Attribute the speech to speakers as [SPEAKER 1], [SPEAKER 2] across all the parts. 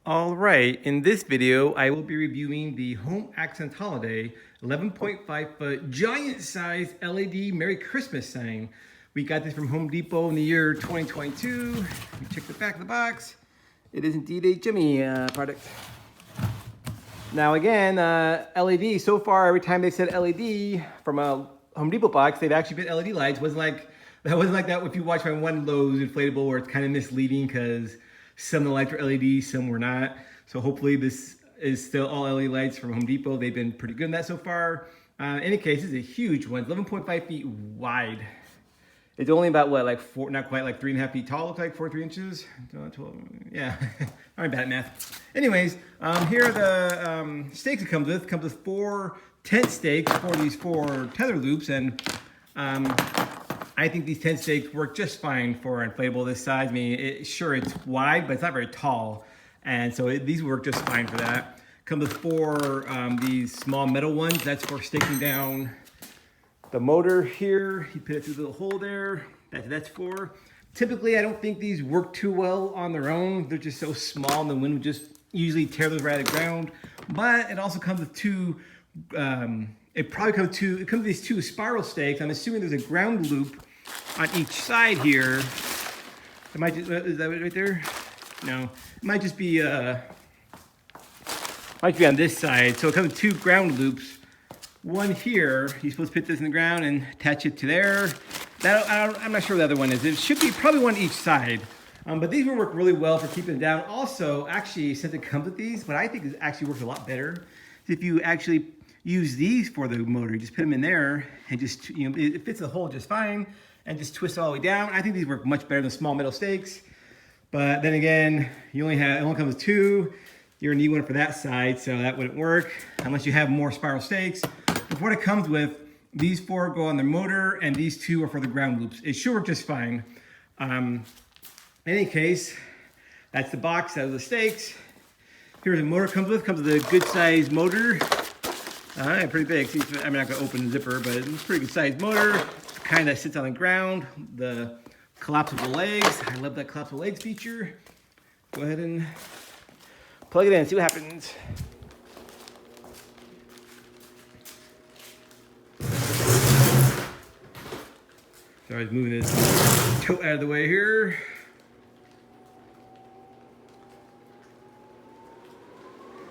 [SPEAKER 1] All right, in this video, I will be reviewing the Home Accent Holiday 11.5 foot giant size LED Merry Christmas sign. We got this from Home Depot in the year 2022. We checked the back of the box. It is indeed a Jimmy product. Now again, LED, so far every time they said LED from a Home Depot box, they've actually been LED lights. That wasn't like that if you watch my one Lowe's inflatable where it's kind of misleading because some of the lights were LED, some were not. So hopefully this is still all LED lights from Home Depot. They've been pretty good in that so far. In any case, this is a huge one, 11.5 feet wide. It's only about what, like four, not quite, like 3.5 feet tall, looks like 4-3 inches. 12, yeah, I'm bad at math. Anyways, here are the stakes it comes with. It comes with 4 tent stakes for these 4 tether loops, and I think these tent stakes work just fine for an inflatable this size. I mean, sure, it's wide, but it's not very tall. And so these work just fine for that. Comes with 4 these small metal ones. That's for staking down the motor here. You put it through the little hole there. That's for. Typically, I don't think these work too well on their own. They're just so small and the wind would just usually tear those right out of the ground. But it also comes with 2, it comes with these 2 spiral stakes. I'm assuming there's a ground loop on each side here. It might just, is that it right there? No, it might just be on this side. So it comes with 2 ground loops. One here, you're supposed to put this in the ground and attach it to there. I'm not sure what the other one is. It should be probably one each side. But these will work really well for keeping it down. Also, actually, since it comes with these, what I think is actually works a lot better is if you actually use these for the motor. You just put them in there and just, it fits the hole just fine and just twist it all the way down. I think these work much better than small metal stakes. But then again, it only comes with 2. You're gonna need one for that side, so that wouldn't work unless you have more spiral stakes. But what it comes with, these 4 go on the motor and these 2 are for the ground loops. It should work just fine. In any case, that's the box, that's the stakes. Here's the motor comes with a good sized motor. Pretty big. See, I'm not gonna open the zipper, but it's a pretty good sized motor. Kind of sits on the ground. The collapsible legs. I love that collapsible legs feature. Go ahead and plug it in, see what happens. So I was moving this tote out of the way here.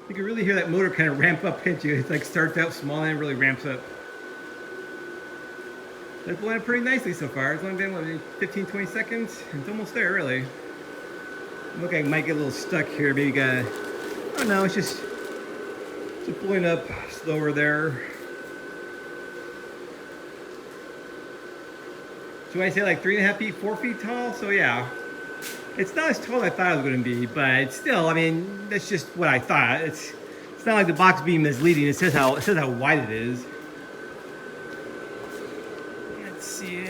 [SPEAKER 1] You can really hear that motor kind of ramp up, can't you? It's like starts out small and really ramps up. That's going pretty nicely so far. It's only been, what, 15, 20 seconds? It's almost there, really. Look, I might get a little stuck here. Maybe oh no, it's just blowing up slower there. So I say like 3.5 feet, 4 feet tall. So yeah, it's not as tall as I thought it was going to be, but it's still, I mean, that's just what I thought. It's not like the box being misleading. It says how wide it is. Let's see.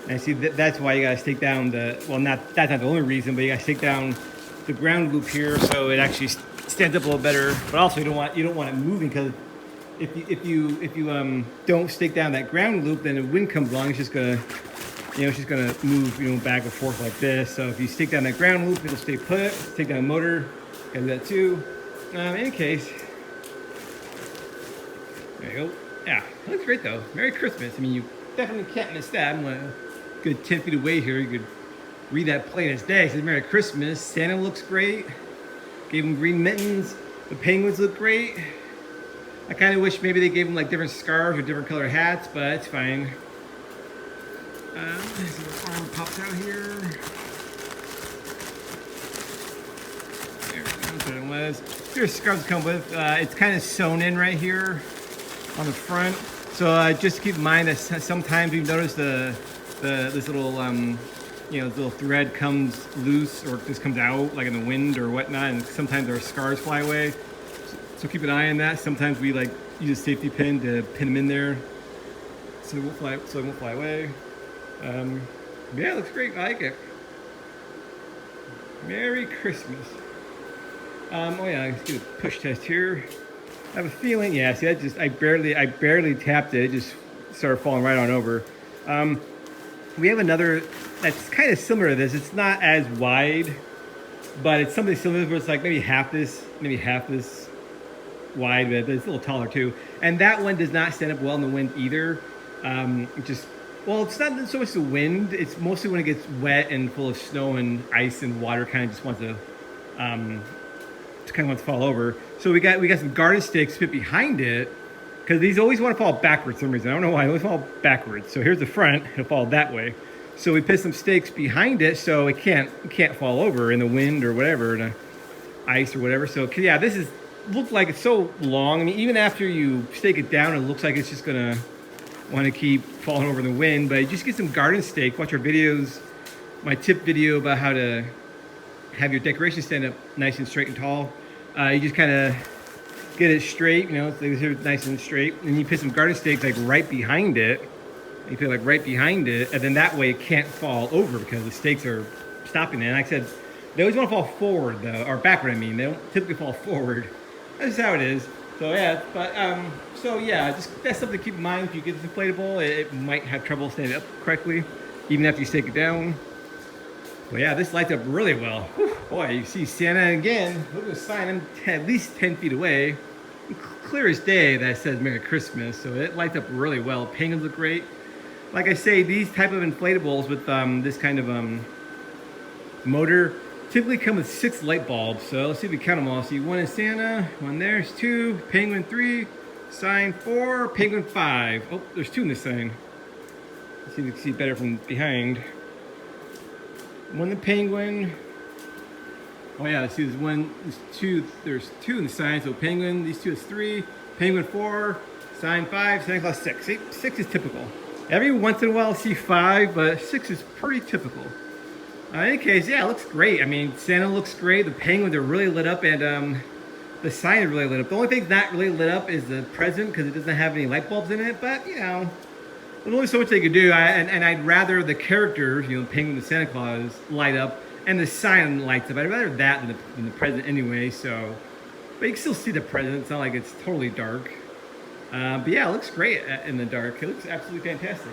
[SPEAKER 1] And see, that's why you gotta stake down that's not the only reason, but you gotta stake down the ground loop here so it actually stands up a little better. But also you don't want it moving, because if you don't stake down that ground loop, then the wind comes along, it's just gonna move back and forth like this. So if you stake down that ground loop, it'll stay put. Take down the motor, gotta do that too. In any case, there you go. Yeah, that looks great though. Merry Christmas. I mean, you definitely can't miss that. I'm a good 10 feet away here. You could read that plain as day. It says Merry Christmas. Santa looks great. Gave him green mittens. The penguins look great. I kind of wish maybe they gave him like different scarves or different colored hats, but it's fine. This little arm pops out here. There we go. That's what it was. Here's scarves come with. It's kind of sewn in right here on the front. So just keep in mind that sometimes you've noticed this little this little thread comes loose or just comes out like in the wind or whatnot, and sometimes our scars fly away. So keep an eye on that. Sometimes we like use a safety pin to pin them in there so it won't fly away. Yeah, it looks great. I like it. Merry Christmas. Oh yeah, let's do a push test here. I have a feeling, yeah, see, I barely tapped it. It just started falling right on over. We have another that's kind of similar to this. It's not as wide, but it's something similar where it's like maybe half this wide, but it's a little taller too. And that one does not stand up well in the wind either. Well, it's not so much the wind. It's mostly when it gets wet and full of snow and ice and water, kind of just wants to fall over. So we got some garden stakes fit behind it, because these always want to fall backwards for some reason. I don't know why. They always fall backwards. So here's the front. It'll fall that way. So we put some stakes behind it so it can't fall over in the wind or whatever, in the ice or whatever. So yeah, this looks like it's so long. I mean, even after you stake it down, it looks like it's just gonna want to keep falling over in the wind. But you just get some garden stake. Watch our videos, my tip video about how to have your decoration stand up nice and straight and tall. You just kind of get it straight, you know, it's nice and straight, and you put some garden stakes like right behind it. You put it like right behind it, and then that way it can't fall over because the stakes are stopping it. And like I said, they always want to fall forward though, or backward. I mean, they don't typically fall forward. That's just how it is. So yeah, but so yeah, just that's something to keep in mind. If you get this inflatable, it might have trouble standing up correctly, even after you stake it down. Well, yeah, this lights up really well. Whew, boy, you see Santa again. Look at the sign. I'm at least 10 feet away. Clear as day that says Merry Christmas. So it lights up really well. Penguins look great. Like I say, these type of inflatables with this kind of motor typically come with 6 light bulbs. So let's see if we count them all. See, 1 is Santa, 1 there's 2, Penguin 3, sign 4, Penguin 5. Oh, there's 2 in this sign. Let's see if we can see better from behind. 1 the Penguin. Oh yeah, let's see, there's 2 in the sign, so Penguin, these 2 is 3, Penguin 4, sign 5, Santa Claus 6. See, 6 is typical. Every once in a while I'll see 5, but 6 is pretty typical. In any case, yeah, it looks great. I mean, Santa looks great, the penguins are really lit up, and the sign is really lit up. The only thing that's not really lit up is the present, because it doesn't have any light bulbs in it, but you know, there's only so much they could do, and I'd rather the characters, you know, the penguin and Santa Claus, light up, and the sign lights up. I'd rather that than the present anyway, so. But you can still see the present. It's not like it's totally dark. But yeah, it looks great in the dark. It looks absolutely fantastic.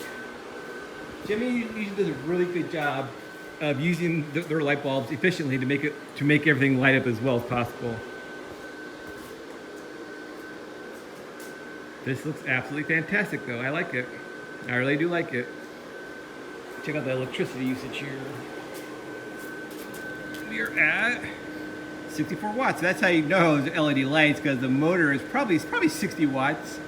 [SPEAKER 1] Jimmy usually does a really good job of using their light bulbs efficiently to make everything light up as well as possible. This looks absolutely fantastic though. I like it. I really do like it. Check out the electricity usage here. We're at 64 watts. That's how you know it's LED lights, because the motor is probably 60 watts.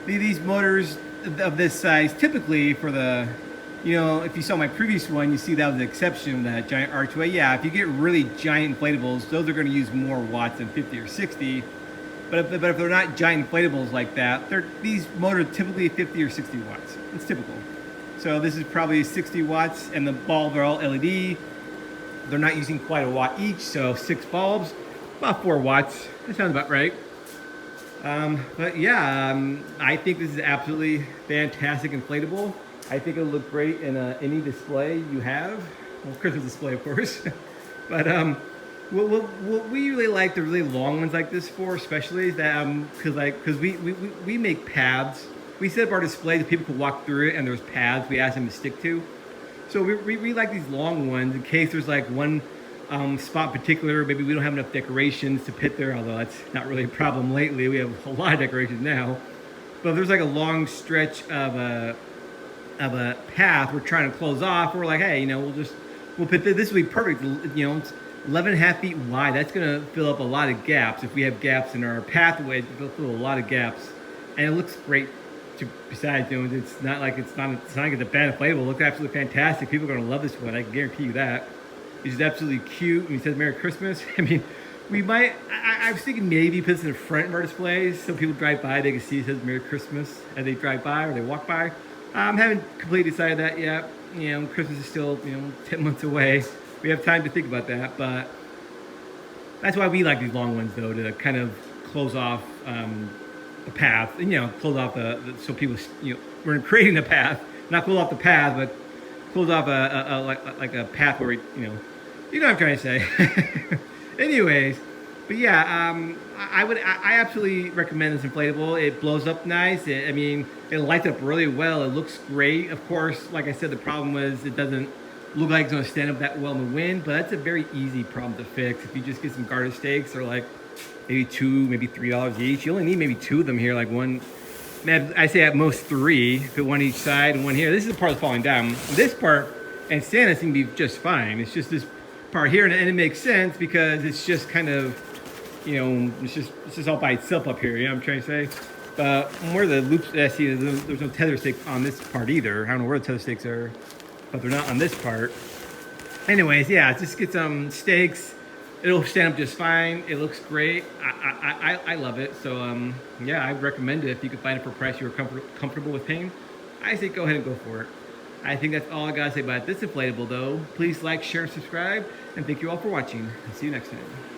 [SPEAKER 1] These motors of this size, typically for the, you know, if you saw my previous one, you see that was the exception, that giant archway. Yeah, if you get really giant inflatables, those are going to use more watts than 50 or 60. But if they're not giant inflatables like that, these motors are typically 50 or 60 watts. It's typical. So this is probably 60 watts, and the bulbs are all LED. They're not using quite a watt each, so 6 bulbs, about 4 watts. That sounds about right. But yeah, I think this is absolutely fantastic inflatable. I think it'll look great in any display you have. Well, Christmas display, of course. But what we really like the really long ones like this for, especially, is that because we make paths. We set up our display so people can walk through it, and there's paths we ask them to stick to. So we like these long ones in case there's like one spot in particular, maybe we don't have enough decorations to put there, although that's not really a problem lately. We have a lot of decorations now. But if there's like a long stretch of a path we're trying to close off, we're like, hey, you know, we'll put this will be perfect. You know, it's 11.5 feet wide. That's gonna fill up a lot of gaps. If we have gaps in our pathway, it'll fill a lot of gaps, and it looks great. Besides, you know, it's not like it's a bad inflatable. It looks absolutely fantastic. People are gonna love this one. I can guarantee you that. It's absolutely cute. And he says Merry Christmas. I mean, we might. I was thinking maybe put this in the front of our displays so people drive by, they can see it says Merry Christmas as they drive by or they walk by. I haven't completely decided that yet. You know, Christmas is still 10 months away. We have time to think about that, but that's why we like these long ones though, to kind of close off the path, and close off so people, we're creating a path, not close off the path, but close off like a path where you know what I'm trying to say. Anyways, But yeah, I absolutely recommend this inflatable. It blows up nice. I mean, it lights up really well. It looks great. Of course, like I said, the problem was it doesn't look like it's gonna stand up that well in the wind, but that's a very easy problem to fix. If you just get some garter stakes, they're like maybe $2, maybe $3 each. You only need maybe 2 of them here, like one, man, I say at most 3, put one each side and one here. This is the part that's falling down. This part and standing seem to be just fine. It's just this part here, and it makes sense because it's just kind of, you know, it's just all by itself up here, you know what I'm trying to say? But where the loops, I see there's no tether stick on this part either. I don't know where the tether sticks are, but they're not on this part. Anyways, yeah, just get some stakes. It'll stand up just fine. It looks great. I love it. So yeah, I recommend it. If you can find it for a price you're comfortable with paying, I say go ahead and go for it. I think that's all I gotta say about this inflatable though. Please like, share, and subscribe, and thank you all for watching. I'll see you next time.